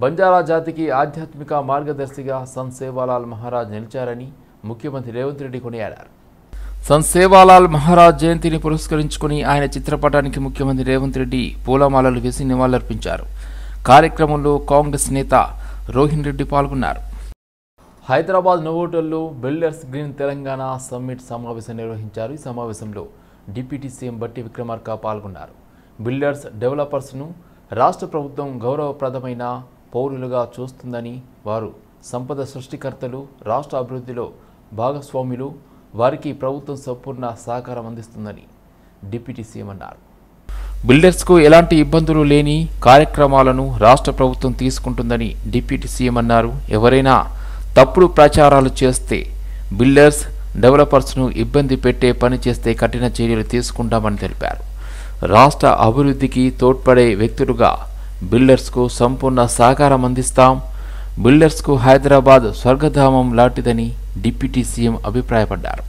బంజారా జాతికి ఆధ్యాత్మిక మార్గదర్శిగా సంత్ సేవాలాల్ మహారాజ్ నిలిచారని ముఖ్యమంత్రి రేవంత్ రెడ్డి కొనియాడారు. సంత్ సేవాలాల్ మహారాజ్ జయంతిని పురస్కరించుకుని ఆయన చిత్రపటానికి ముఖ్యమంత్రి రేవంత్ రెడ్డి పూలమాలలు వేసి నివాళులర్పించారు. కార్యక్రమంలో కాంగ్రెస్ నేత రోహిన్ రెడ్డి పాల్గొన్నారు. హైదరాబాద్ నోవోటల్లో బిల్డర్స్ గ్రీన్ తెలంగాణ సమ్మిట్ సమావేశం నిర్వహించారు. ఈ సమావేశంలో డిప్యూటీ సీఎం బట్టి విక్రమార్క పాల్గొన్నారు. బిల్డర్స్ డెవలపర్స్ను రాష్ట్ర ప్రభుత్వం గౌరవప్రదమైన పౌరులుగా చూస్తుందని, వారు సంపద సృష్టికర్తలు, రాష్ట్ర అభివృద్ధిలో భాగస్వాములు, వారికి ప్రభుత్వం సంపూర్ణ సహకారం అందిస్తుందని డిప్యూటీ సీఎం అన్నారు. బిల్డర్స్కు ఎలాంటి ఇబ్బందులు లేని కార్యక్రమాలను రాష్ట్ర ప్రభుత్వం తీసుకుంటుందని డిప్యూటీ సీఎం అన్నారు. ఎవరైనా తప్పుడు ప్రచారాలు చేస్తే, బిల్డర్స్ డెవలపర్స్ను ఇబ్బంది పెట్టే పని చేస్తే కఠిన చర్యలు తీసుకుంటామని తెలిపారు. రాష్ట్ర అభివృద్ధికి తోడ్పడే వ్యక్తులుగా బిల్డర్స్కు సంపూర్ణ సహకారం అందిస్తాం. బిల్డర్స్కు హైదరాబాద్ స్వర్గధామం లాంటిదని డిప్యూటీ సీఎం అభిప్రాయపడ్డారు.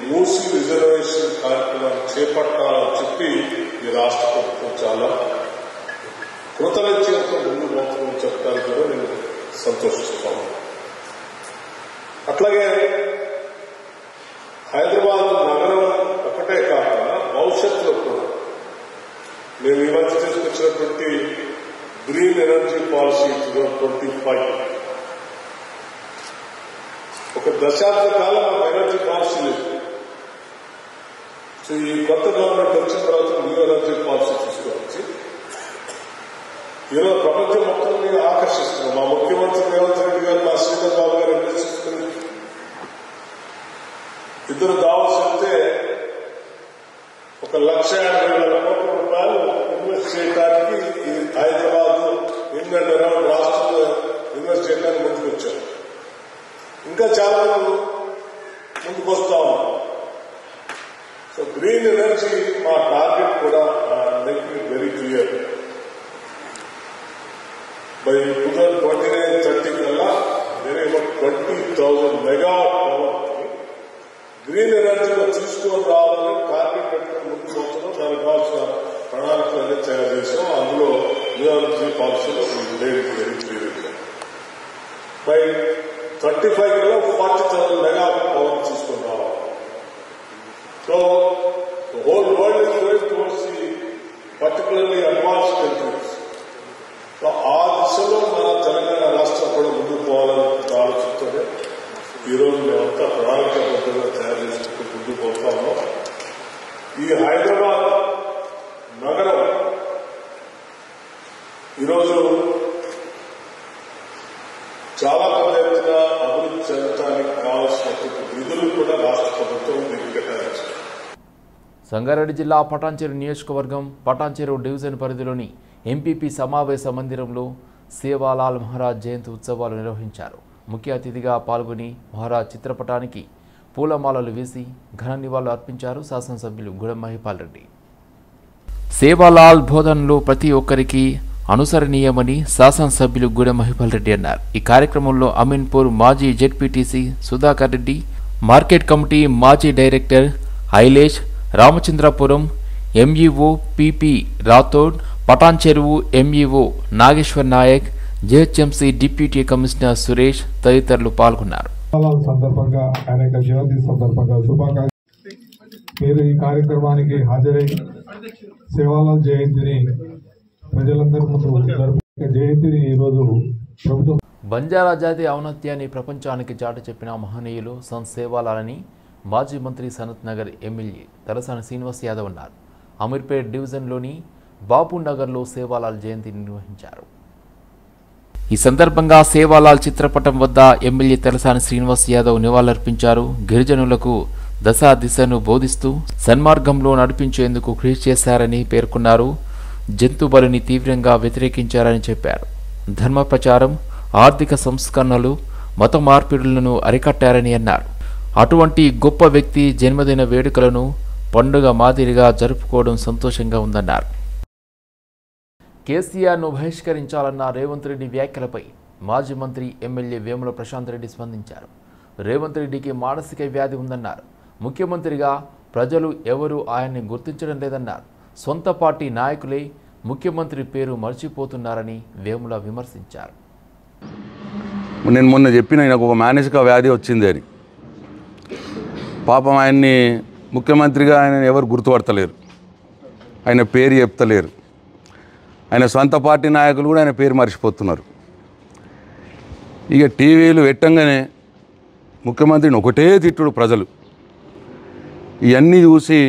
మూసీ రిజర్వేషన్ కార్యక్రమం చేపట్టాలని చెప్పి ఈ రాష్ట్ర ప్రభుత్వం చాలా కృతనిశ్చయంతో ముందు పోతుందని చెప్పడానికి కూడా నేను సంతోషిస్తాను. అట్లాగే హైదరాబాద్ నగరం ఒకటే కాకుండా భవిష్యత్తులో కూడా మేము ఈ మధ్య తీసుకొచ్చినటువంటి గ్రీన్ ఎనర్జీ పాలసీ 2025 ఒక దశాబ్ద కాలం మాకు ఎనర్జీ పాలసీ లేదు. సో ఈ కొత్త గవర్నమెంట్ వచ్చిన తర్వాత న్యూ ఎనర్జీ పాలసీ తీసుకువచ్చి ఈరోజు ప్రపంచం మొత్తం మీద ఆకర్షిస్తున్నాం. మా ముఖ్యమంత్రి రేవంత్ రెడ్డి గారు, మా శ్రీధర్ బాబు గారు నిర్దేశిస్తున్న ఇద్దరు దావస్ వెళ్తే 1,50,000 కోట్ల రూపాయలు ఇన్వెస్ట్ చేయడానికి ఈ హైదరాబాద్ ఇంగ్లాండ్ అరౌండ్ రాష్ట్రంలో ఇన్వెస్ట్ చేయడానికి ముందుకు వచ్చారు. ఇంకా చాలా మంది ముందుకు వస్తా ఉన్నారు. సో గ్రీన్ ఎనర్జీ మా టార్గెట్ కూడా మేకింగ్ వెరీ క్లియర్. బై 2029-30 కల్లా వేరే 20,000 మెగావాట్ పవర్ గ్రీన్ ఎనర్జీలో తీసుకొని రావాలని టార్గెట్ పెట్టుకుని ముందుకు పోతున్నాం. దానికి కావాల్సిన ప్రణాళికలన్నీ తయారు చేసాం. అందులో న్యూ ఎనర్జీ పాలసీలో వెరీ క్లియర్. బై 35 కల్లా 40,000 మెగావాట్ పవర్ తీసుకొని రావాలి. So the whole world is going towards the particularly advanced countries. So ఆ దిశలో మన తెలంగాణ రాష్ట్రం కూడా ముందుకు పోవాలని ఆలోచిస్తూనే ఈరోజు మేమంతా ప్రణాళికాబద్ధంగా తయారు చేసుకుంటూ ముందుకు పోతా ఉన్నాం. ఈ హైదరాబాద్ నగరం ఈరోజు చాలా పెద్ద ఎత్తున అభివృద్ధి చెందడానికి కావాల్సినటువంటి నిధులు కూడా రాష్ట్ర ప్రభుత్వం దీనికి కేటాయించారు. సంగారెడ్డి జిల్లా పటాన్చెరు నియోజకవర్గం పటాన్చెరు డివిజన్ పరిధిలోని ఎంపీపీ సమావేశ మందిరంలో సేవాలాల్ మహారాజ్ జయంతి ఉత్సవాలు నిర్వహించారు. ముఖ్య అతిథిగా పాల్గొని మహారాజ్ చిత్రపటానికి పూలమాలలు వేసి ఘన నివాళులు అర్పించారు శాసనసభ్యులు గూడెం మహిపాల్ రెడ్డి. సేవాలాల్ బోధనలు ప్రతి ఒక్కరికి అనుసరణీయమని శాసనసభ్యులు గూడెం మహిపాల్ రెడ్డి అన్నారు. ఈ కార్యక్రమంలో అమీన్పూర్ మాజీ ZPTC Sudhakar Reddy, market committee మాజీ director Ailesh, Ramachandrapuram MEO PP Rathod, Patancheruvu MEO Nageshwar Naik, GHMC deputy commissioner Suresh తదితరులు పాల్గొన్నారు. సందర్భంగా ఆయన జయంతి సందర్భంగా శుభాకాంక్షలు. మీరు ఈ కార్యక్రమానికి హాజరై సేవాలాల్ జయంతిని ప్రజలందరి ముందు జరుపుకునే జయంతిని ఈరోజు ప్రభుత్వం బంజారా జాతి ఔన్నత్యాన్ని ప్రపంచానికి చాటి చెప్పిన మహనీయులు సంత్ సేవాలాల్ అని మాజీ మంత్రి సనత్ నగర్ ఎమ్మెల్యే తలసాని శ్రీనివాస్ యాదవ్ అన్నారు. అమీర్పేట్ డివిజన్లోని బాపునగర్లో సేవాలాల్ జయంతిని నిర్వహించారు. ఈ సందర్భంగా సేవాలాల్ చిత్రపటం వద్ద ఎమ్మెల్యే తలసాని శ్రీనివాస్ యాదవ్ నివాళులర్పించారు. గిరిజనులకు దశా దిశను బోధిస్తూ సన్మార్గంలో నడిపించేందుకు కృషి చేశారని పేర్కొన్నారు. జంతు బలిని తీవ్రంగా వ్యతిరేకించారని చెప్పారు. ధర్మ ప్రచారం, ఆర్థిక సంస్కరణలు, మత మార్పిడులను అరికట్టారని అన్నారు. అటువంటి గొప్ప వ్యక్తి జన్మదిన వేడుకలను పండుగ మాదిరిగా జరుపుకోవడం సంతోషంగా ఉందన్నారు. కేసీఆర్ను బహిష్కరించాలన్న రేవంత్ రెడ్డి వ్యాఖ్యలపై మాజీ మంత్రి ఎమ్మెల్యే వేముల ప్రశాంత్ రెడ్డి స్పందించారు. రేవంత్ రెడ్డికి మానసిక వ్యాధి ఉందన్నారు. ముఖ్యమంత్రిగా ప్రజలు ఎవరూ ఆయన్ని గుర్తించడం లేదన్నారు. సొంత పార్టీ నాయకులే ముఖ్యమంత్రి పేరు మర్చిపోతున్నారని వేముల విమర్శించారు. నేను మొన్న చెప్పిన ఆయనకు ఒక మానసిక వ్యాధి వచ్చింది అని. పాపం ఆయన్ని ముఖ్యమంత్రిగా ఆయన ఎవరు గుర్తుపడతలేరు, ఆయన పేరు చెప్తలేరు. ఆయన సొంత పార్టీ నాయకులు కూడా ఆయన పేరు మర్చిపోతున్నారు. ఇక టీవీలు పెట్టంగానే ముఖ్యమంత్రిని ఒకటే తిట్టుడు ప్రజలు. ఇవన్నీ చూసి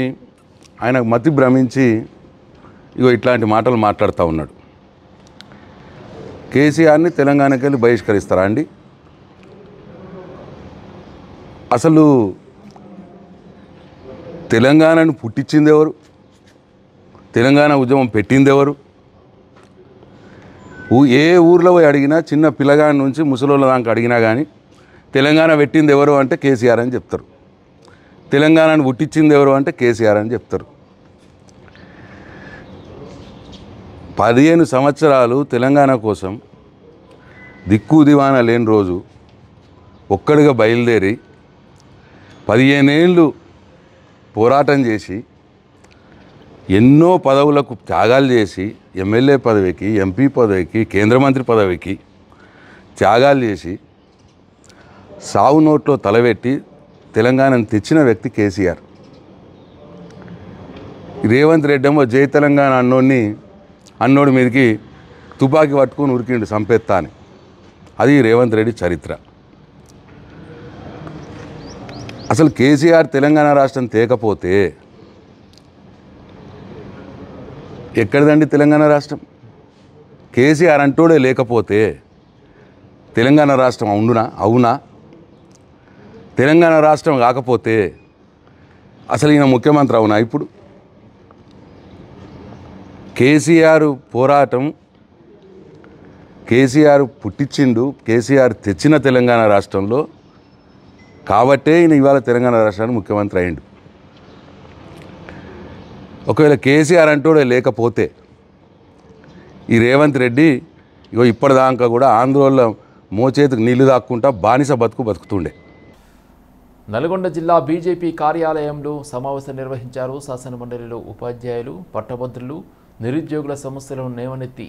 ఆయన మతి భ్రమించి ఇగో ఇట్లాంటి మాటలు మాట్లాడుతూ ఉన్నాడు. కేసీఆర్ని తెలంగాణకి వెళ్ళి బహిష్కరిస్తారా అండి? అసలు తెలంగాణను పుట్టించింది ఎవరు? తెలంగాణ ఉద్యమం పెట్టింది ఎవరు? ఏ ఊర్లో పోయి అడిగినా, చిన్న పిల్లగాడి నుంచి ముసలోళ్ళ దాకా అడిగినా కానీ తెలంగాణ పెట్టింది ఎవరు అంటే కేసీఆర్ అని చెప్తారు. తెలంగాణను పుట్టించింది ఎవరు అంటే కేసీఆర్ అని చెప్తారు. 15 సంవత్సరాలు తెలంగాణ కోసం దిక్కు దివానా లేని రోజు ఒక్కడిగా బయలుదేరి 15 ఏళ్ళు పోరాటం చేసి ఎన్నో పదవులకు త్యాగాలు చేసి ఎమ్మెల్యే పదవికి, ఎంపీ పదవికి, కేంద్ర మంత్రి పదవికి త్యాగాలు చేసి సావు నోట్లో తలబెట్టి తెలంగాణను తెచ్చిన వ్యక్తి కేసీఆర్. రేవంత్ రెడ్డి ఏమో జై తెలంగాణ అన్నోడి మీదకి తుపాకీ పట్టుకొని ఉరికిండు సంపెత్తా అని. అది రేవంత్ రెడ్డి చరిత్ర. అసలు కేసీఆర్ తెలంగాణ రాష్ట్రం తేకపోతే ఎక్కడిదండి తెలంగాణ రాష్ట్రం? కేసీఆర్ అంటోడే లేకపోతే తెలంగాణ రాష్ట్రం అవునా? తెలంగాణ రాష్ట్రం కాకపోతే అసలు ఈయన ముఖ్యమంత్రి అవునా? ఇప్పుడు కేసీఆర్ పోరాటం, కేసీఆర్ పుట్టించిండు, కేసీఆర్ తెచ్చిన తెలంగాణ రాష్ట్రంలో కాబట్టే ఈయన ఇవాళ తెలంగాణ రాష్ట్రానికి ముఖ్యమంత్రి అయ్యిండు. ఒకవేళ కేసీఆర్ అంటూడే లేకపోతే ఈ రేవంత్ రెడ్డి ఇగో ఇప్పటిదాకా కూడా ఆంధ్రోళ్ళ మోచేతికి నీళ్లు దాక్కుంటా బానిస బతుకుతుండే. నల్గొండ జిల్లా బీజేపీ కార్యాలయంలో సమావేశం నిర్వహించారు. శాసనమండలిలో ఉపాధ్యాయులు, పట్టభద్రులు, నిరుద్యోగుల సమస్యలను లేవనెత్తి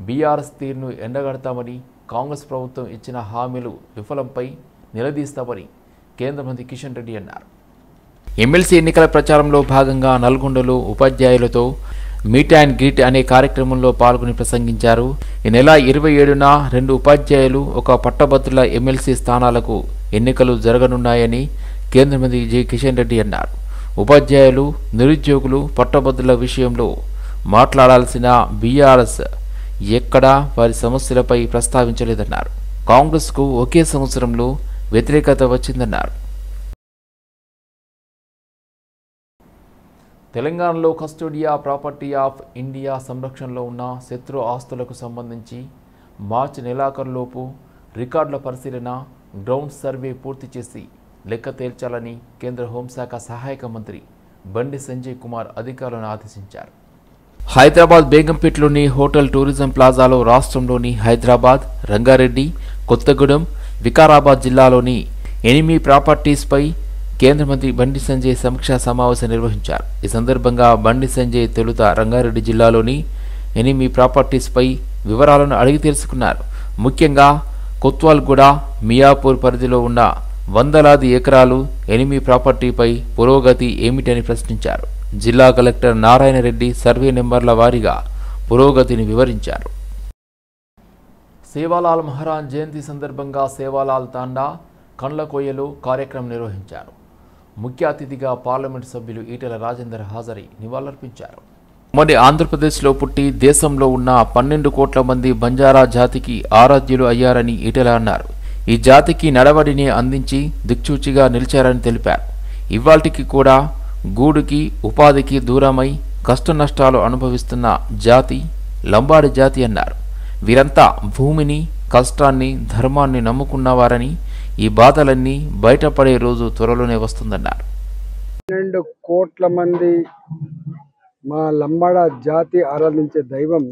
బీఆర్ఎస్ తీరును ఎండగడతామని, కాంగ్రెస్ ప్రభుత్వం ఇచ్చిన హామీలు విఫలంపై నిలదీస్తామని కేంద్ర మంత్రి కిషన్ రెడ్డి అన్నారు. ఎమ్మెల్సీ ఎన్నికల ప్రచారంలో భాగంగా నల్గొండలో ఉపాధ్యాయులతో మీట్ అండ్ గ్రీట్ అనే కార్యక్రమంలో పాల్గొని ప్రసంగించారు. ఈ నెల 27న 2 ఉపాధ్యాయులు, 1 పట్టభద్రుల ఎమ్మెల్సీ స్థానాలకు ఎన్నికలు జరగనున్నాయని కేంద్ర మంత్రి జి కిషన్ రెడ్డి అన్నారు. ఉపాధ్యాయులు, నిరుద్యోగులు, పట్టభద్రుల విషయంలో మాట్లాడాల్సిన బీఆర్ఎస్ ఎక్కడా వారి సమస్యలపై ప్రస్తావించలేదన్నారు. కాంగ్రెస్కు ఒకే సంవత్సరంలో వ్యతిరేకత వచ్చిందన్నారు. తెలంగాణలో కస్టోడియా ప్రాపర్టీ ఆఫ్ ఇండియా సంరక్షణలో ఉన్న శత్రు ఆస్తులకు సంబంధించి మార్చి నెలాఖరులోపు రికార్డుల పరిశీలన, గ్రౌండ్ సర్వే పూర్తి చేసి లెక్క తేల్చాలని కేంద్ర హోంశాఖ సహాయక మంత్రి బండి సంజయ్ కుమార్ అధికారులను ఆదేశించారు. హైదరాబాద్ బేగంపేటలోని హోటల్ టూరిజం ప్లాజాలో రాష్ట్రంలోని హైదరాబాద్, రంగారెడ్డి, కొత్తగూడెం, వికారాబాద్ జిల్లాలోని 8 ప్రాపర్టీస్పై కేంద్ర మంత్రి బండి సంజయ్ సమీక్షా సమావేశం నిర్వహించారు. ఈ సందర్భంగా బండి సంజయ్ తొలుత రంగారెడ్డి జిల్లాలోని 8 ప్రాపర్టీస్పై వివరాలను అడిగి తెలుసుకున్నారు. ముఖ్యంగా కొత్వాల్గూడ, మియాపూర్ పరిధిలో ఉన్న వందలాది ఎకరాలు 8 ప్రాపర్టీపై పురోగతి ఏమిటని ప్రశ్నించారు. జిల్లా కలెక్టర్ నారాయణ రెడ్డి సర్వే నెంబర్ల వారీగా పురోగతిని వివరించారు. సేవాలాల్ మహారాజ్ జయంతి సందర్భంగా సేవాలాల్ తాండా కండ్లకోయలో కార్యక్రమం నిర్వహించారు. ముఖ్య అతిథిగా పార్లమెంటు సభ్యులు ఈటెల రాజేందర్ హాజరై నివాళులర్పించారు. ఉమ్మడి ఆంధ్రప్రదేశ్లో పుట్టి దేశంలో ఉన్న 12 కోట్ల మంది బంజారా జాతికి ఆరాధ్యులు అయ్యారని ఈటెల అన్నారు. ఈ జాతికి నడవడిని అందించి దిక్చూచిగా నిలిచారని తెలిపారు. ఇవాల్టికి కూడా గూడుకి, ఉపాధికి దూరమై కష్టనష్టాలు అనుభవిస్తున్న జాతి లంబాడి జాతి అన్నారు. వీరంతా భూమిని, కష్టాన్ని, ధర్మాన్ని నమ్ముకున్నవారని, ఈ బాధలన్నీ బయటపడే రోజు త్వరలోనే వస్తుందన్నారు. 12 కోట్ల మంది మా లంబాడ జాతి ఆరాధించే దైవం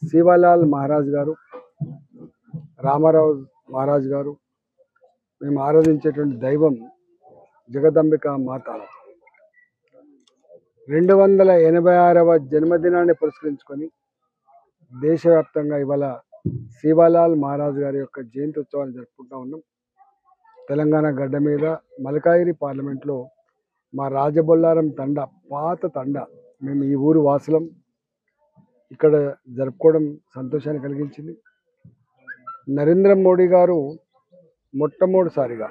శివలాల్ మహారాజ్ గారు, రామారావు మహారాజ్ గారు. మేము ఆరాధించేటువంటి దైవం జగదంబిక మాత. 286వ జన్మదినాన్ని పురస్కరించుకొని దేశవ్యాప్తంగా ఇవాళ శివలాల్ మహారాజ్ గారి యొక్క జయంతి ఉత్సవాన్ని జరుపుకుంటూ ఉన్నాం. తెలంగాణ గడ్డ మీద మల్కాయిరి పార్లమెంట్లో మా రాజబొల్లారం తండ, పాత తండ, మేము ఈ ఊరు వాసులం, ఇక్కడ జరుపుకోవడం సంతోషాన్ని కలిగించింది. నరేంద్ర మోడీ గారు మొట్టమొదటిసారిగా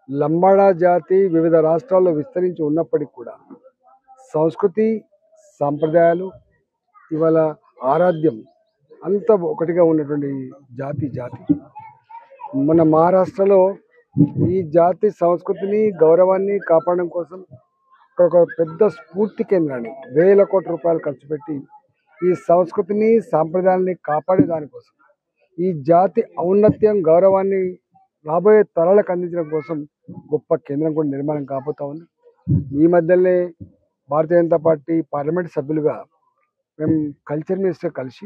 లంబాడా జాతి వివిధ రాష్ట్రాల్లో విస్తరించి ఉన్నప్పటికీ కూడా సంస్కృతి సాంప్రదాయాలు ఇవాళ ఆరాధ్యం అంత ఒకటిగా ఉన్నటువంటి జాతి మన మహారాష్ట్రలో ఈ జాతి సంస్కృతిని గౌరవాన్ని కాపాడడం కోసం ఒక పెద్ద స్ఫూర్తి కేంద్రాన్ని వేల కోట్ల రూపాయలు ఖర్చు పెట్టి ఈ సంస్కృతిని సాంప్రదాయాన్ని కాపాడే దానికోసం, ఈ జాతి ఔన్నత్యం గౌరవాన్ని రాబోయే తరాలకు అందించడం కోసం గొప్ప కేంద్రం కూడా నిర్మాణం కాబోతా ఉంది. ఈ మధ్యనే భారతీయ జనతా పార్టీ పార్లమెంట్ సభ్యులుగా మేము కల్చర్ మినిస్టర్ కలిసి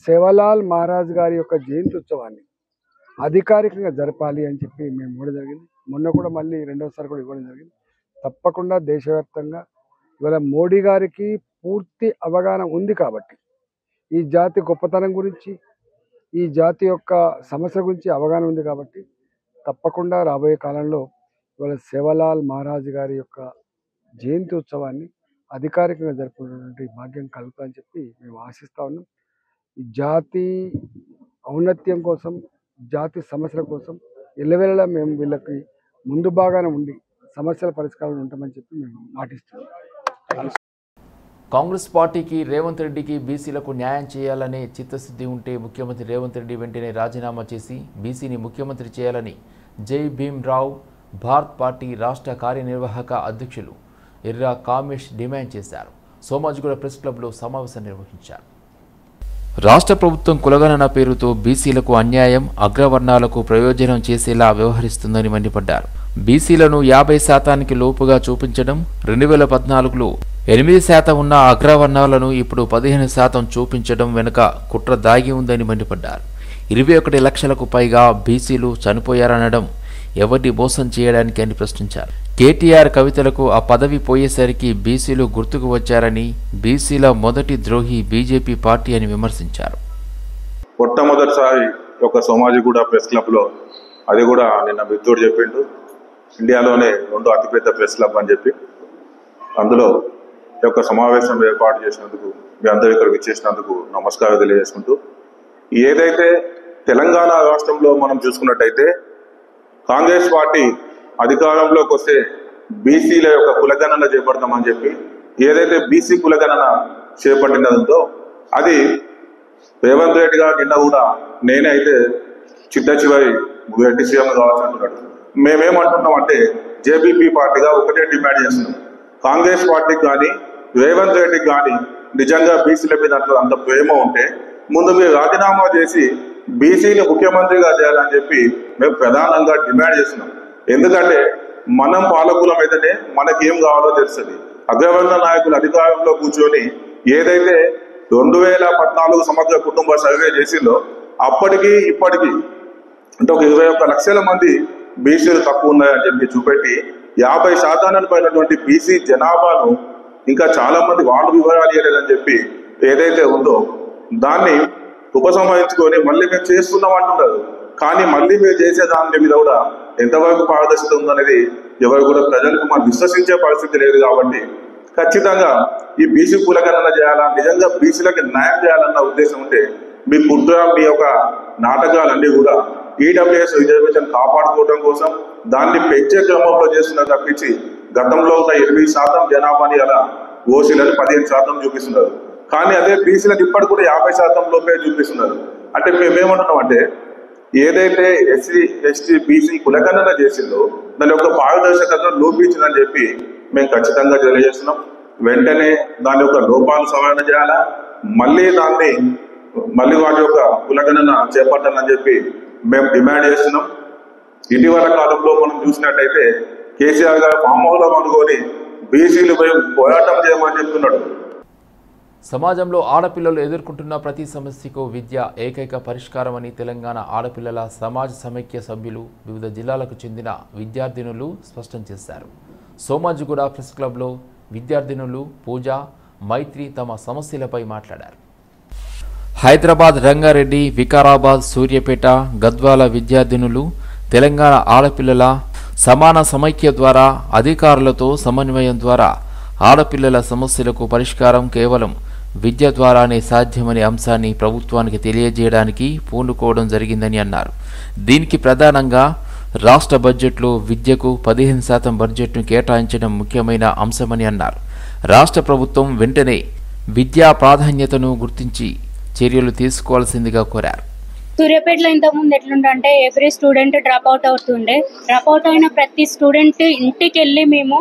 సేవాలాల్ మహారాజ్ గారి యొక్క జయంతి ఉత్సవాన్ని అధికారికంగా జరపాలి అని చెప్పి మేము ఇవ్వడం జరిగింది. మొన్న కూడా మళ్ళీ రెండోసారి కూడా ఇవ్వడం జరిగింది. తప్పకుండా దేశవ్యాప్తంగా ఇవాళ మోడీ గారికి పూర్తి అవగాహన ఉంది కాబట్టి, ఈ జాతి గొప్పతనం గురించి, ఈ జాతి యొక్క సమస్య గురించి అవగాహన ఉంది కాబట్టి తప్పకుండా రాబోయే కాలంలో ఇవాళ సేవాలాల్ మహారాజ్ గారి యొక్క జయంతి ఉత్సవాన్ని అధికారికంగా జరుపుకునేటువంటి భాగ్యం కలుగుతుందని చెప్పి మేము ఆశిస్తా ఉన్నాం. ఈ జాతి ఔన్నత్యం కోసం, జాతి సమస్యల కోసం ఎల్లవేళలా మేము వీళ్ళకి ముందు బాగానే ఉండి సమస్యల పరిష్కారం ఉంటామని చెప్పి మేము మాటిస్తున్నాం. కాంగ్రెస్ పార్టీకి రేవంత్ రెడ్డికి బీసీలకు న్యాయం చేయాలనే చిత్తశుద్ధి ఉంటే ముఖ్యమంత్రి రేవంత్ రెడ్డి వెంటనే రాజీనామా చేసి బీసీని ముఖ్యమంత్రి చేయాలని జై భీమ్ రావ్ భారత్ పార్టీ రాష్ట్ర కార్యనిర్వాహక అధ్యక్షులు ఎర్రా కామేష్ డిమాండ్ చేశారు. సోమాజిగూడ ప్రెస్ క్లబ్లో సమావేశం నిర్వహించారు. రాష్ట్ర ప్రభుత్వం కులగణన పేరుతో బీసీలకు అన్యాయం, అగ్రవర్ణాలకు ప్రయోజనం చేసేలా వ్యవహరిస్తుందని మండిపడ్డారు. బీసీలను 50% లోపుగా చూపించడం, 2014లో 8% ఉన్న అగ్రవర్ణాలను ఇప్పుడు 15% చూపించడం వెనుక కుట్ర దాగి ఉందని మండిపడ్డారు. 21 లక్షలకు పైగా బీసీలు చనిపోయారనడం ఎవరిని మోసం చేయడానికి అని ప్రశ్నించారు. కేటీఆర్ కవితలకు ఆ పదవి పోయేసరికి బీసీలు గుర్తుకు వచ్చారని, బీసీల మొదటి ద్రోహి బీజేపీ పార్టీ అని విమర్శించారు. మొట్టమొదటిసారి ఒక సోమాజిగూడ ప్రెస్ క్లబ్లో, అది కూడా నిన్న మిత్రుడు చెప్పిండు, ఇండియాలోనే 2 అతిపెద్ద ప్రెస్ క్లబ్ అని చెప్పి, అందులో ఈ యొక్క సమావేశం ఏర్పాటు చేసినందుకు మీ అందరూ ఇక్కడ విచ్చేసినందుకు నమస్కారం తెలియజేసుకుంటూ, ఏదైతే తెలంగాణ రాష్ట్రంలో మనం చూసుకున్నట్టయితే కాంగ్రెస్ పార్టీ అధికారంలోకి వస్తే బీసీల యొక్క కులగణన చేపడతామని చెప్పి ఏదైతే బీసీ కులగణన చేపట్టినదో అది రేవంత్ రెడ్డి గారు నిన్న కూడా నేనే అయితే చిట్ట చివరి రెడ్డి సీఎం కావాల్సి అంటున్నాడు. మేమేమంటున్నాం అంటే జేబీపీ పార్టీగా ఒకటే డిమాండ్ చేస్తున్నాం, కాంగ్రెస్ పార్టీకి కానీ రేవంత్ రెడ్డికి కానీ నిజంగా బీసీల మీద అంత ప్రేమ ఉంటే ముందు మీరు రాజీనామా చేసి బీసీని ముఖ్యమంత్రిగా చేయాలని చెప్పి మేము ప్రధానంగా డిమాండ్ చేస్తున్నాం. ఎందుకంటే మనం పాలకులం అయితేనే మనకేం కావాలో తెలుస్తుంది. అగ్రవర్ణ నాయకులు అధికారంలో కూర్చొని ఏదైతే 2014 సమగ్ర కుటుంబ సర్వే చేసిందో అప్పటికి ఇప్పటికీ అంటే ఒక 21 లక్షల మంది బీసీలు తక్కువ ఉన్నాయని చెప్పి చూపెట్టి 50% పైనటువంటి బీసీ జనాభాను ఇంకా చాలా మంది వాళ్ళు వివరాలు ఇవ్వలేదని చెప్పి ఏదైతే ఉందో దాన్ని ఉపసంహరించుకొని మళ్ళీ మేము చేస్తున్నాం అంటున్నారు. కానీ మళ్ళీ మీరు చేసే దాని మీద కూడా ఎంతవరకు పారదర్శకత ఉందనేది ఎవరు కూడా ప్రజలకు మనం విశ్వసించే పరిస్థితి లేదు. కాబట్టి ఖచ్చితంగా ఈ బీసీ కులగణన చేయాలా, నిజంగా బీసీలకు న్యాయం చేయాలన్న ఉద్దేశం ఉంటే మీ కుట్ర, మీ యొక్క నాటకాలన్నీ కూడా ఈడబ్ల్యూఎస్ రిజర్వేషన్ కాపాడుకోవడం కోసం దాన్ని పెంచే క్రమంలో చేస్తున్నారు తప్పించి గతంలో ఉన్న 8% జనాభాని అలా ఓసీలను 15% చూపిస్తున్నారు. కానీ అదే బీసీలకు ఇప్పటికి కూడా 50% లోపే చూపిస్తున్నారు. అంటే మేమేమంటున్నాం అంటే ఏదైతే ఎస్సీ ఎస్టీ బీసీ కులగణన చేసిందో దాని యొక్క పారదర్శకతను లోపించిందని చెప్పి మేము ఖచ్చితంగా తెలియజేస్తున్నాం. వెంటనే దాని యొక్క లోపాలను సవరణ చేయాలా, మళ్ళీ వాటి యొక్క కులగణన చేపట్టాలని చెప్పి మేము డిమాండ్ చేస్తున్నాం. ఇటీవల కాలంలో మనం చూసినట్టయితే కేసీఆర్ గారు ఫామ్ హౌస్లో అనుకొని బీసీలు పోరాటం చేయమని చెప్తున్నాడు. సమాజంలో ఆడపిల్లలు ఎదుర్కొంటున్న ప్రతి సమస్యకు విద్య ఏకైక పరిష్కారమని తెలంగాణ ఆడపిల్లల సమాజ సమైక్య సభ్యులు వివిధ జిల్లాలకు చెందిన విద్యార్థినులు స్పష్టం చేశారు. సోమాజిగూడ ప్రెస్ క్లబ్లో విద్యార్థినులు పూజ, మైత్రి తమ సమస్యలపై మాట్లాడారు. హైదరాబాద్, రంగారెడ్డి, వికారాబాద్, సూర్యాపేట, గద్వాల విద్యార్థినులు తెలంగాణ ఆడపిల్లల సమాన సమైక్య ద్వారా అధికారులతో సమన్వయం ద్వారా ఆడపిల్లల సమస్యలకు పరిష్కారం కేవలం విద్య ద్వారానే సాధ్యమనే అంశాన్ని ప్రభుత్వానికి తెలియజేయడానికి పూనుకోవడం జరిగిందని అన్నారు. దీనికి ప్రధానంగా రాష్ట్ర బడ్జెట్లో విద్యకు 15% బడ్జెట్ను కేటాయించడం ముఖ్యమైన అంశమని అన్నారు. రాష్ట్ర ప్రభుత్వం వెంటనే విద్యా ప్రాధాన్యతను గుర్తించి చర్యలు తీసుకోవాల్సిందిగా కోరారు. సూర్యాపేటలో ఇంతకుముందు ఎట్లుంటే ఎవ్రీ స్టూడెంట్ డ్రాప్ అవుట్ అవుతుండే. డ్రాప్ అవుట్ అయిన ప్రతి స్టూడెంట్ ఇంటికి వెళ్ళి మేము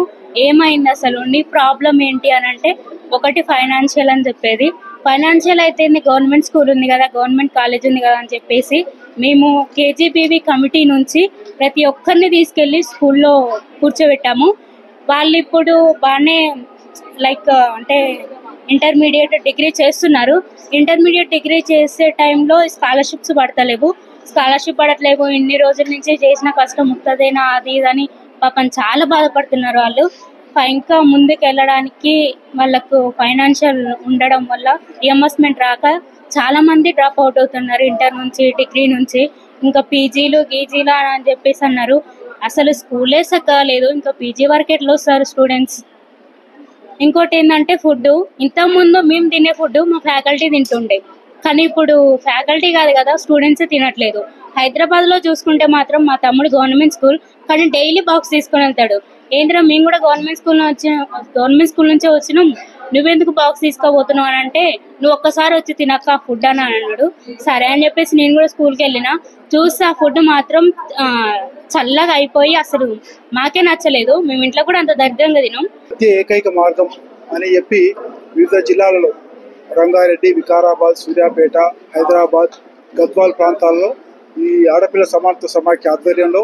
ఏమైంది అసలు నీ ప్రాబ్లం ఏంటి అని అంటే ఒకటి ఫైనాన్షియల్ అని చెప్పేది. ఫైనాన్షియల్ అయితే గవర్నమెంట్ స్కూల్ ఉంది కదా, గవర్నమెంట్ కాలేజ్ ఉంది కదా అని చెప్పేసి మేము కేజీబీవీ కమిటీ నుంచి ప్రతి ఒక్కరిని తీసుకెళ్ళి స్కూల్లో కూర్చోబెట్టాము. వాళ్ళు ఇప్పుడు బాగానే అంటే ఇంటర్మీడియట్ డిగ్రీ చేస్తున్నారు. ఇంటర్మీడియట్ డిగ్రీ చేసే టైంలో స్కాలర్షిప్స్ పడట్లేవు. ఇన్ని రోజుల నుంచి చేసిన కష్టం ముట్టదేనా అది ఇదని పాపం చాలా బాధపడుతున్నారు వాళ్ళు. ఇంకా ముందుకు వెళ్ళడానికి వాళ్ళకు ఫైనాన్షియల్ ఉండడం వల్ల రియంబర్స్మెంట్ రాక చాలా మంది డ్రాప్ అవుట్ అవుతున్నారు ఇంటర్ నుంచి, డిగ్రీ నుంచి. ఇంకా పీజీలు గీజీలు అని చెప్పేసి అన్నారు. అసలు స్కూలే సక్కలేదు, ఇంకా పీజీ వరకు ఎట్లా వస్తారు స్టూడెంట్స్. ఇంకోటి ఏంటంటే ఫుడ్, ఇంతకుముందు మేము తినే ఫుడ్ మా ఫ్యాకల్టీ తింటుండే, కానీ ఇప్పుడు ఫ్యాకల్టీ కాదు కదా స్టూడెంట్స్ తినట్లేదు. హైదరాబాద్లో చూసుకుంటే మాత్రం మా తమ్ముడు గవర్నమెంట్ స్కూల్, కానీ డైలీ బాక్స్ తీసుకొని వెళ్తాడు. ఏంద్రా మేము కూడా గవర్నమెంట్ స్కూల్ నుంచే వచ్చినాం, నువ్వెందుకు బాక్స్ తీసుకోబోతున్నావు అని అంటే నువ్వు ఒక్కసారి వచ్చి తినక్క ఫుడ్ అని అన్నాడు. సరే అని చెప్పేసి నేను కూడా స్కూల్కి వెళ్ళిన. చూస్తే ఆ ఫుడ్ మాత్రం చల్లగా అయిపోయి అసలు మాకే నచ్చలేదు. మేము ఇంట్లో కూడా అంత దరిద్రంగా తినాం. ఏకైక మార్గం అని చెప్పి వివిధ జిల్లాలలో రంగారెడ్డి, వికారాబాద్, సూర్యాపేట, హైదరాబాద్, గద్వాల్ ప్రాంతాల్లో ఈ ఆడపిల్ల సమానత్వ సమాఖ్య ఆధ్వర్యంలో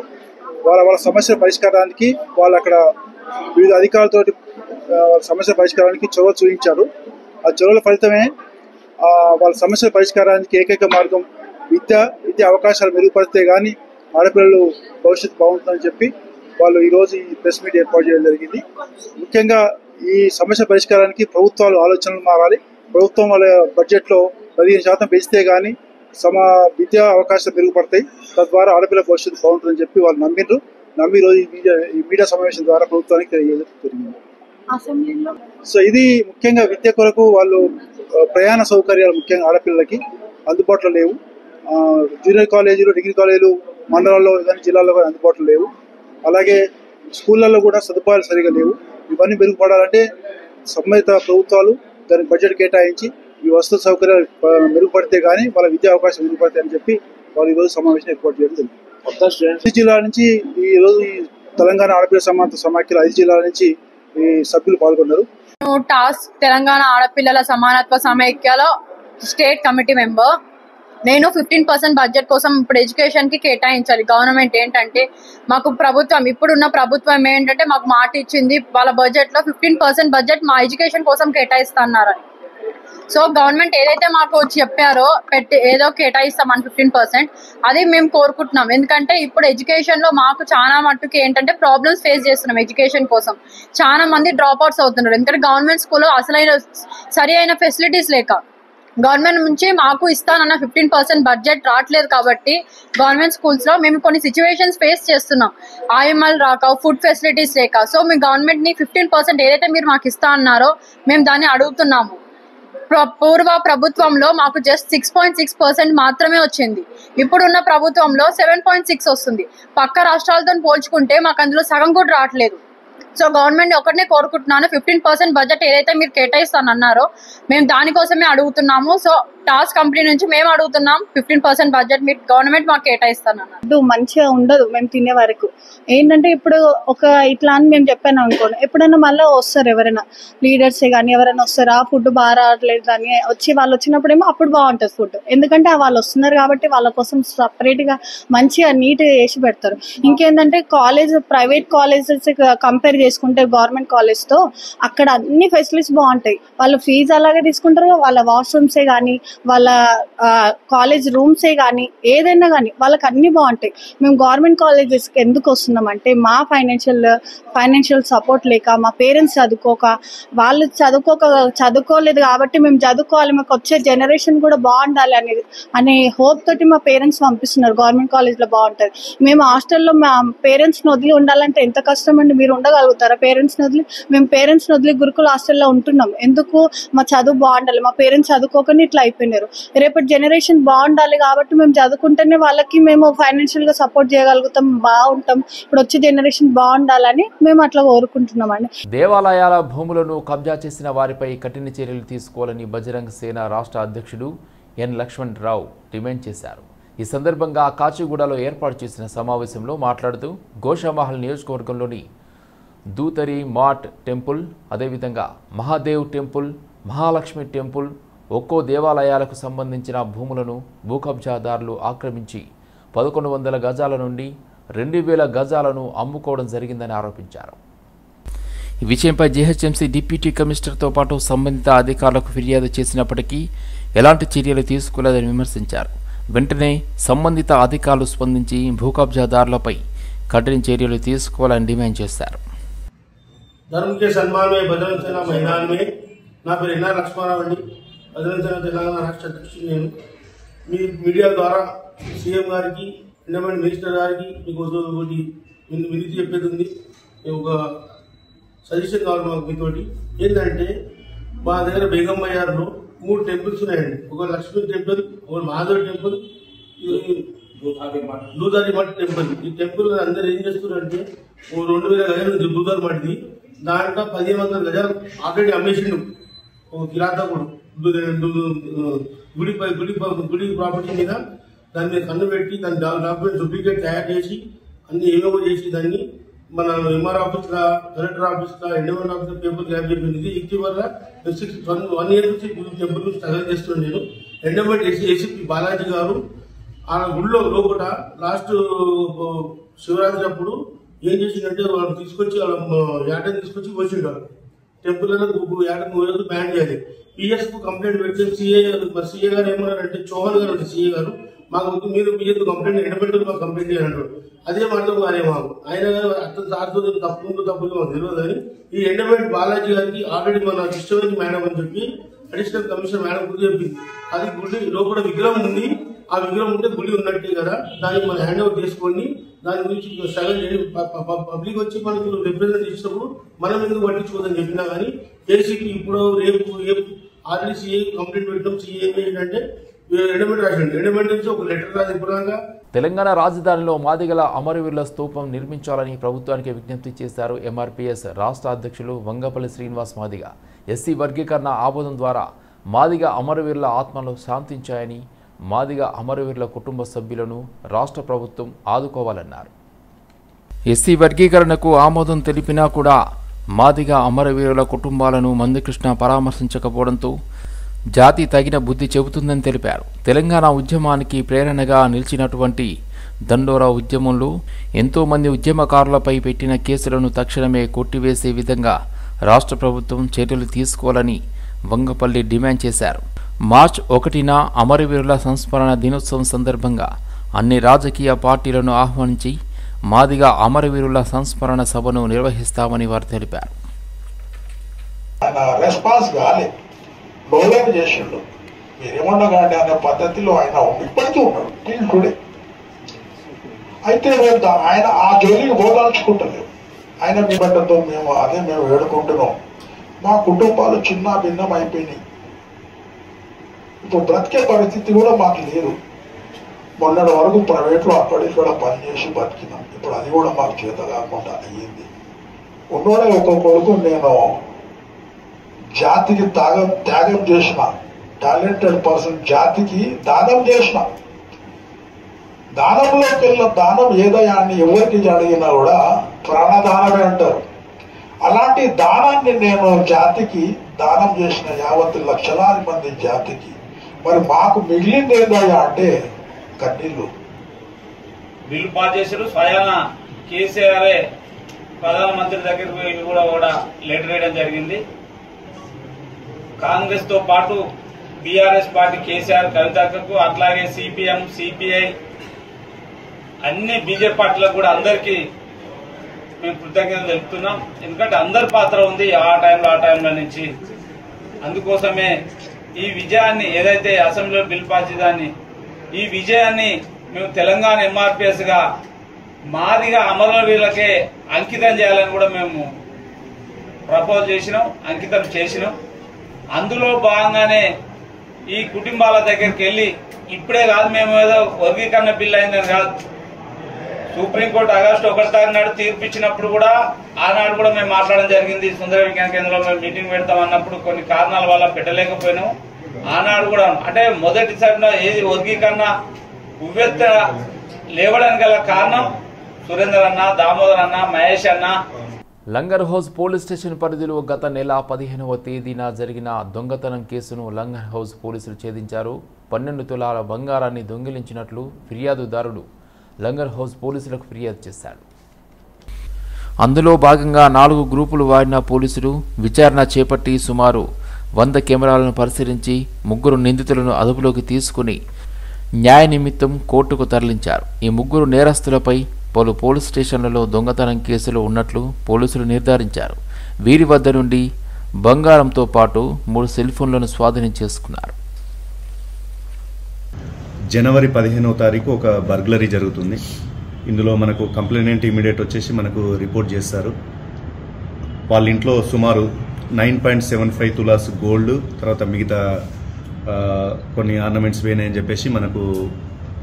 వాళ్ళ సమస్యల పరిష్కారానికి వాళ్ళు అక్కడ వివిధ అధికారులతోటి సమస్యల పరిష్కారానికి చొరవ చూపించారు. ఆ చొరవల ఫలితమే వాళ్ళ సమస్యల పరిష్కారానికి ఏకైక మార్గం విద్యా అవకాశాలు మెరుగుపడితే కానీ ఆడపిల్లలు భవిష్యత్తు బాగుంటుందని చెప్పి వాళ్ళు ఈరోజు ఈ ప్రెస్ మీట్ ఏర్పాటు చేయడం జరిగింది. ముఖ్యంగా ఈ సమస్య పరిష్కారానికి ప్రభుత్వాలు ఆలోచనలు మారాలి. ప్రభుత్వం వాళ్ళ బడ్జెట్లో 15% పెంచితే కానీ విద్యా అవకాశాలు మెరుగుపడతాయి, తద్వారా ఆడపిల్ల భవిష్యత్తు బాగుంటుందని చెప్పి వాళ్ళు నమ్మి ఈరోజు ఈ మీడియా సమావేశం ద్వారా ప్రభుత్వానికి తెలియజేయడం జరిగింది. సో ఇది ముఖ్యంగా విద్య కొరకు వాళ్ళు ప్రయాణ సౌకర్యాలు ముఖ్యంగా ఆడపిల్లలకి అందుబాటులో లేవు. జూనియర్ కాలేజీలు, డిగ్రీ కాలేజీలు మండలాల్లో కానీ జిల్లాల్లో కానీ అందుబాటులో లేవు. అలాగే స్కూళ్ళల్లో కూడా సదుపాయాలు సరిగా లేవు. ఇవన్నీ మెరుగుపడాలంటే సంబంధిత ప్రభుత్వాలు దానికి బడ్జెట్ కేటాయించి ఈ వసతి సౌకర్యాలు మెరుగుపడితే కానీ వాళ్ళ విద్యా అవకాశం మెరుగుపడతాయని చెప్పి వాళ్ళు ఈరోజు సమావేశం ఏర్పాటు చేయడం జరిగింది. 5 జిల్లాల నుంచి ఈరోజు ఈ తెలంగాణ ఆడపిల్ల సమానత్వ సమాఖ్యలో 5 జిల్లాల నుంచి ఈ సభ్యులు పాల్గొన్నారు. టాస్క్ తెలంగాణ ఆడపిల్లల సమానత్వ సమైక్యలో స్టేట్ కమిటీ మెంబర్. నేను 15% బడ్జెట్ కోసం ఇప్పుడు ఎడ్యుకేషన్ కి కేటాయించాలి. గవర్నమెంట్ ఏంటంటే మాకు ఇప్పుడున్న ప్రభుత్వం ఏంటంటే మాకు మాట ఇచ్చింది, వాళ్ళ బడ్జెట్ లో 15% బడ్జెట్ మా ఎడ్యుకేషన్ కోసం కేటాయిస్తున్నారు. సో గవర్నమెంట్ ఏదైతే మాకు చెప్పారో ఏదో కేటాయిస్తామని 15%, అది మేము కోరుకుంటున్నాం. ఎందుకంటే ఇప్పుడు ఎడ్యుకేషన్ లో మాకు చాలా మట్టుకు ఏంటంటే ప్రాబ్లమ్స్ ఫేస్ చేస్తున్నాం. ఎడ్యుకేషన్ కోసం చాలా మంది డ్రాప్ అవుట్స్ అవుతున్నారు. ఎందుకంటే గవర్నమెంట్ స్కూల్లో సరి అయిన ఫెసిలిటీస్ లేక గవర్నమెంట్ నుంచి మాకు ఇస్తానన్న 15% బడ్జెట్ రావట్లేదు. కాబట్టి గవర్నమెంట్ స్కూల్స్ లో మేము కొన్ని సిచ్యువేషన్స్ ఫేస్ చేస్తున్నాం. ఐఎంఎల్ రాక, ఫుడ్ ఫెసిలిటీస్ లేక. సో మీ గవర్నమెంట్ ని 15% ఏదైతే మీరు మాకు ఇస్తా అన్నారో మేము దాన్ని అడుగుతున్నాము. పూర్వ ప్రభుత్వంలో మాకు జస్ట్ 6.6% మాత్రమే వచ్చింది. ఇప్పుడున్న ప్రభుత్వంలో 7.6 వస్తుంది. పక్క రాష్ట్రాలతో పోల్చుకుంటే మాకు అందులో సగం కూడా రావట్లేదు. సో గవర్నమెంట్ ఒకటినే కోరుకుంటున్నాను, 15% బడ్జెట్ ఏదైతే మీరు కేటాయిస్తానన్నారో మేము దానికోసమే అడుగుతున్నాము. సో టాస్క్ కంపెనీ నుంచి మేము అడుగుతున్నాం 15% బడ్జెట్ మీరు గవర్నమెంట్ మాకు కేటాయిస్తానన్నారు. మంచిగా ఉండదు మేము తినే వరకు. ఏంటంటే ఇప్పుడు ఇట్లా అని మేము చెప్పాను అనుకోండి, ఎప్పుడైనా మళ్ళీ వస్తారు ఎవరైనా లీడర్సే కానీ ఎవరైనా వస్తారు, ఆ ఫుడ్ బాగా రావట్లేదు అని వాళ్ళు వచ్చినప్పుడు ఏమో అప్పుడు బాగుంటుంది ఫుడ్. ఎందుకంటే వాళ్ళు వస్తున్నారు కాబట్టి వాళ్ళ కోసం సపరేట్గా మంచిగా నీట్గా చేసి పెడతారు. ఇంకేంటంటే ప్రైవేట్ కాలేజెస్ కంపేర్ చేసుకుంటే గవర్నమెంట్ కాలేజ్తో అక్కడ అన్ని ఫెసిలిటీస్ బాగుంటాయి. వాళ్ళు ఫీజు అలాగే తీసుకుంటారు, వాళ్ళ వాష్రూమ్సే కానీ వాళ్ళ కాలేజ్ రూమ్సే కానీ ఏదైనా కానీ వాళ్ళకి అన్నీ బాగుంటాయి. మేము గవర్నమెంట్ కాలేజెస్కి ఎందుకు వస్తున్నామంటే మా ఫైనాన్షియల్ సపోర్ట్ లేక, మా పేరెంట్స్ వాళ్ళు చదువుకోలేదు కాబట్టి మేము చదువుకోవాలి, మాకు వచ్చే జనరేషన్ కూడా బాగుండాలి అనే హోప్ తోటి మా పేరెంట్స్ పంపిస్తున్నారు. గవర్నమెంట్ కాలేజ్లో బాగుంటుంది. మేము హాస్టల్లో మా పేరెంట్స్ని వదిలి ఉండాలంటే ఎంత కష్టం అండి. మీరు ఉండగలుగుతారా పేరెంట్స్ని వదిలి? మేము పేరెంట్స్ని వదిలి గురుకుల హాస్టల్లో ఉంటున్నాం. ఎందుకు? మా చదువు బాగుండాలి. మా పేరెంట్స్ చదువుకోకనే ఇట్లా అయిపోయినారు. రేపటి జనరేషన్ బాగుండాలి కాబట్టి మేము చదువుకుంటేనే వాళ్ళకి మేము ఫైనాన్షియల్గా సపోర్ట్ చేయగలుగుతాం, బాగుంటాం. ఇప్పుడు వచ్చే జనరేషన్ బాగుండాలని మేము అట్లా కోరుకుంటున్నామండి. దేవాలయాల భూములను కబ్జా చేసిన వారిపై కఠిన చర్యలు తీసుకోవాలని బజరంగ సేన రాష్ట్ర అధ్యక్షుడు ఎన్ లక్ష్మణ్ రావు డిమాండ్ చేశారు. ఈ సందర్భంగా కాచిగూడలో ఏర్పాటు చేసిన సమావేశంలో మాట్లాడుతూ గోషామహల్ నియోజకవర్గంలోని దూతరి మాట్ టెంపుల్, అదేవిధంగా మహాదేవ్ టెంపుల్, మహాలక్ష్మి టెంపుల్, ఒక్కో దేవాలయాలకు సంబంధించిన భూములను భూకబ్జాదారులు ఆక్రమించి 1100 గజాల నుండి 2000 గజాలను అమ్ముకోవడం జరిగిందని ఆరోపించారు. ఈ విషయంపై జీహెచ్ఎంసీ డిప్యూటీ కమిషనర్తో పాటు సంబంధిత అధికారులకు ఫిర్యాదు చేసినప్పటికీ ఎలాంటి చర్యలు తీసుకోలేదని విమర్శించారు. వెంటనే సంబంధిత అధికారులు స్పందించి భూకబ్జాదారులపై కఠిన చర్యలు తీసుకోవాలని డిమాండ్ చేశారు. धर्म के सम्मान में बजरंग सेना मैदान में ना పేరు ఎన్ఆర్ లక్ష్మణరావు అండి. బజరంగ సేన తెలంగాణ రాష్ట్ర అధ్యక్షుడు నేను. మీ మీడియా ద్వారా సీఎం గారికి, ఎండోమెంట్ మినిస్టర్ గారికి మీకు ఒకటి వినతి చెప్పేది ఉంది. ఒక సజెషన్ కావాలి మాకు మీతోటి. ఏంటంటే మా దగ్గర బేగంబయ్యారులో 3 టెంపుల్స్ ఉన్నాయండి. ఒక లక్ష్మీ టెంపుల్, ఒక మహాదేవ్ టెంపుల్, దూదారి మఠ్ టెంపుల్. ఈ టెంపుల్ అందరూ ఏం చేస్తున్నారంటే 2000 గజాలు దూదారి మఠది, దాంట్లో 1500 గజాలు ఆల్రెడీ అమ్మేసిండు ఒక కిరాతకుడు. గుడి ప్రాపర్టీ మీద దాని మీద కన్ను పెట్టి దాని డాక్యుమెంట్ డూప్లికేట్ తయారు చేసి అన్ని ఏమేమో చేసి దాన్ని మన ఎంఆర్ ఆఫీస్ లా, కలెక్టర్ ఆఫీస్ లా, ఎండోమెంట్ ఆఫీస్ పేపర్ గ్యాప్ చెప్పింది. ఇటీవల 1 year నుంచి టెంపుల్ స్ట్రగల్ చేస్తున్నాను నేను. ఎండోమెంట్ ఏసీపీ బాలాజీ గారు ఆ గుడిలో లోపల లాస్ట్ శివరాత్రి అప్పుడు ఏం చేసిందంటే వాళ్ళు తీసుకొచ్చి యాటని తీసుకొచ్చి వచ్చిండారు. టెంపుల్ యాటను బ్యాన్ చేయాలి. పిఎస్ కు కంప్లైంట్ పెడితే సీఏ గారు ఏమన్నారంటే, చౌహాన్ గారు సీఏ గారు, మాకు మీరు పిఎస్ కంప్లైంట్ ఎండబెట్టారు, మాకు కంప్లైంట్ చేయాలంటారు. అదే అర్థం కాలే మాకు. ఆయన అర్థం సార్తో తప్పులు మాకు తెలియదు అని ఈ ఎండబెట్ బాలాజీ గారికి ఆల్రెడీ మన కృష్ణవేణి మేడం అని చెప్పి అడిషనల్ కమిషనర్ మేడం గురించి చెప్పింది. అది గుడి లోపల విగ్రహం ఉంది, ఆ విగ్రహం ఉంటే గుడి ఉన్నట్టే కదా, దాన్ని మనం హ్యాండ్ ఓవర్ చేసుకోండి, దాని గురించి స్ట్రగల్ చేయండి. పబ్లిక్ వచ్చి మనకు రిప్రజెంట్ చేసినప్పుడు మనం ఎందుకు పట్టించుకోదని చెప్పినా కానీ ఏసీకి ఇప్పుడు రేపు ఆల్రెడీ సీఏ కంప్లైంట్ పెట్టడం. సీఏ ఏంటంటే ఎండోమెంట్ రాసిండు, ఎండోమెంట్ నుంచి ఒక లెటర్ రాదు ఇప్పుడు. తెలంగాణ రాజధానిలో మాదిగల అమరవీరుల స్తూపం నిర్మించాలని ప్రభుత్వానికి విజ్ఞప్తి చేశారు ఎంఆర్పీఎస్ రాష్ట్ర అధ్యక్షులు వంగపల్లి శ్రీనివాస్ మాదిగ. ఎస్సీ వర్గీకరణ ఆమోదం ద్వారా మాదిగ అమరవీరుల ఆత్మలు శాంతించాయని, మాదిగ అమరవీరుల కుటుంబ సభ్యులను రాష్ట్ర ప్రభుత్వం ఆదుకోవాలన్నారు. ఎస్సీ వర్గీకరణకు ఆమోదం తెలిపినా కూడా మాదిగ అమరవీరుల కుటుంబాలను మందకృష్ణ పరామర్శించకపోవడంతో జాతి తగిన బుద్ధి చెబుతుందని తెలిపారు. తెలంగాణ ఉద్యమానికి ప్రేరణగా నిలిచినటువంటి దండోరా ఉద్యమంలో ఎంతోమంది ఉద్యమకారులపై పెట్టిన కేసులను తక్షణమే కొట్టివేసే విధంగా రాష్ట్ర ప్రభుత్వం చర్యలు తీసుకోవాలని వంగపల్లి డిమాండ్ చేశారు. మార్చి 1న అమరవీరుల సంస్మరణ దినోత్సవం సందర్భంగా అన్ని రాజకీయ పార్టీలను ఆహ్వానించి మాదిగ అమరవీరుల సంస్మరణ సభను నిర్వహిస్తామని వారు తెలిపారు. బహుళం చేసిండు, మీరేమన్నాగాండి అనే పద్ధతిలో ఆయన ఇప్పటికీ ఉన్నాడు టుడే. అయితే ఆయన ఆ జోలికి పోదాల్చుకుంటలేము. ఆయన మీ బట్టతో మేము వేడుకుంటున్నాం. మా కుటుంబాలు చిన్న భిన్నం అయిపోయినాయి. ఇప్పుడు బ్రతికే పరిస్థితి కూడా మాకు లేదు. మొన్నటి వరకు ప్రైవేట్లో అక్కడిక్కడ పనిచేసి బతికినాం. ఇప్పుడు అది కూడా మాకు చేత కాకుండా అయ్యింది. ఉన్నోడే ఒక కొడుకు నేను జాతికి త్యాగం చేసిన టాలెంటెడ్ పర్సన్, జాతికి దానం చేసిన. దానంలోకి వెళ్ళిన దానం ఏదయ్యా అని ఎవరికి అడిగినా కూడా ప్రాణదానమే అంటారు. అలాంటి దానాన్ని నేను జాతికి దానం చేసిన, 50 లక్షలాది మంది జాతికి. మరి మాకు మిగిలింది ఏదయ్యా అంటే కన్నీళ్ళు. బిల్లు పాస్ చేశారు. స్వయాన కేసీఆర్ ప్రధానమంత్రి దగ్గరికి పోయి కూడా లెటర్ వేయడం జరిగింది. కాంగ్రెస్ తో పాటు బీఆర్ఎస్ పార్టీ కేసీఆర్ కవితకు, అట్లాగే సిపిఎం, సిపిఐ అన్ని బీజేపీ పార్టీలకు కూడా అందరికీ మేము కృతజ్ఞతలు తెలుపుతున్నాం. ఎందుకంటే అందరి పాత్ర ఉంది ఆ టైంలో నుంచి. అందుకోసమే ఈ విజయాన్ని ఏదైతే అసెంబ్లీలో బిల్ పాస్ చేదాన్ని ఈ విజయాన్ని మేము తెలంగాణ ఎంఆర్పిఎస్ గా మాదిగా అమరవీరులకే అంకితం చేయాలని కూడా మేము ప్రపోజ్ చేసినాం, అంకితం చేసినాం. అందులో భాగంగానే ఈ కుటుంబాల దగ్గరికి వెళ్లి ఇప్పుడే కాదు, మేము ఏదో వర్గీకరణ బిల్ అయిందని కాదు, సుప్రీంకోర్టు ఆగస్టు 1 తారీఖు నాడు తీర్పు ఇచ్చినప్పుడు కూడా ఆనాడు కూడా మేము మాట్లాడడం జరిగింది. సుందర విజ్ఞాన కేంద్రంలో మేము మీటింగ్ పెడతాం అన్నప్పుడు కొన్ని కారణాల వల్ల పెట్టలేకపోయినాం. ఆనాడు కూడా అంటే మొదటిసారి ఏది వర్గీకరణ ఉవ్వెత్త లేవడానికి గల కారణం సురేందర్ అన్న, దామోదర్ అన్న, మహేష్ అన్న. లంగర్ హౌస్ పోలీస్ స్టేషన్ పరిధిలో గత నెల 15వ తేదీన జరిగిన దొంగతనం కేసును లంగర్ హౌస్ పోలీసులు ఛేదించారు. 12 తులాల బంగారాన్ని దొంగిలించినట్లు ఫిర్యాదుదారుడు లంగర్ హౌస్ పోలీసులకు ఫిర్యాదు చేశాడు. అందులో భాగంగా 4 గ్రూపులు వాడిన పోలీసులు విచారణ చేపట్టి సుమారు 100 కెమెరాలను పరిశీలించి 3 నిందితులను అదుపులోకి తీసుకుని న్యాయ నిమిత్తం కోర్టుకు తరలించారు. ఈ 3 నేరస్తులపై పలు పోలీస్ స్టేషన్లలో దొంగతనం కేసులు ఉన్నట్లు పోలీసులు నిర్ధారించారు. వీరి వద్ద నుండి బంగారంతో పాటు 3 సెల్ ఫోన్లను స్వాధీనం చేసుకున్నారు. జనవరి 15వ తారీఖు ఒక బర్గ్లరీ జరుగుతుంది. ఇందులో మనకు కంప్లైనెంట్ ఇమీడియట్ వచ్చేసి మనకు రిపోర్ట్ చేస్తారు. వాళ్ళ ఇంట్లో సుమారు 9.75 తులాస్ గోల్డ్, తర్వాత మిగతా కొన్ని ఆర్నమెంట్స్ పోయినాయని చెప్పేసి మనకు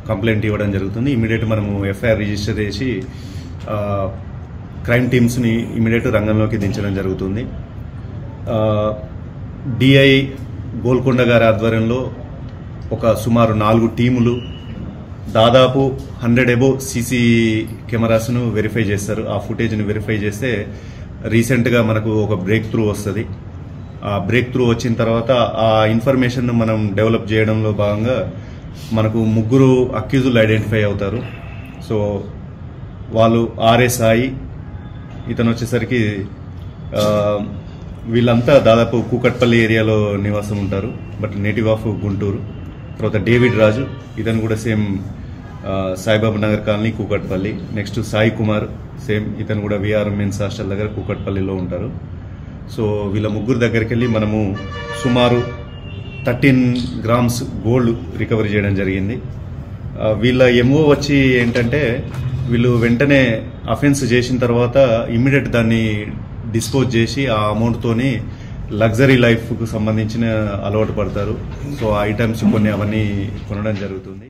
కంప్లైంట్ ఇవ్వడం జరుగుతుంది. ఇమీడియట్ మనము ఎఫ్ఐఆర్ రిజిస్టర్ చేసి క్రైమ్ టీమ్స్ని ఇమీడియట్ రంగంలోకి దించడం జరుగుతుంది. డిఐ గోల్కొండ గారి ఆధ్వర్యంలో ఒక సుమారు 4 టీములు దాదాపు 100 అబోవ్ సీసీ కెమెరాస్ను వెరిఫై చేస్తారు. ఆ ఫుటేజ్ను వెరిఫై చేస్తే రీసెంట్గా మనకు ఒక బ్రేక్ త్రూ వస్తుంది. ఆ బ్రేక్ త్రూ వచ్చిన తర్వాత ఆ ఇన్ఫర్మేషన్ను మనం డెవలప్ చేయడంలో భాగంగా మనకు 3 అక్యూజులు ఐడెంటిఫై అవుతారు. సో వాళ్ళు ఆర్ఎస్ఐ, ఇతను వచ్చేసరికి వీళ్ళంతా దాదాపు కూకట్పల్లి ఏరియాలో నివాసం ఉంటారు, బట్ నేటివ్ ఆఫ్ గుంటూరు. తర్వాత డేవిడ్ రాజు, ఇతను కూడా same Saibaba Nagar colony Kukatpally. Next Sai Kumar, same ఇతను కూడా విఆర్ మెన్స్ హాస్టల్ దగ్గర కూకట్పల్లిలో ఉంటారు. సో వీళ్ళ 3 దగ్గరికి వెళ్ళి మనము సుమారు 13 గ్రామ్స్ గోల్డ్ రికవరీ చేయడం జరిగింది. వీళ్ళ ఎంఓ వచ్చి ఏంటంటే వీళ్ళు వెంటనే అఫెన్స్ చేసిన తర్వాత ఇమ్మీడియట్ దాన్ని డిస్పోజ్ చేసి ఆ అమౌంట్తోని లగ్జరీ లైఫ్కు సంబంధించిన అలవాటు పడతారు. సో ఆ ఐటమ్స్ కొన్ని అవన్నీ కొనడం జరుగుతుంది.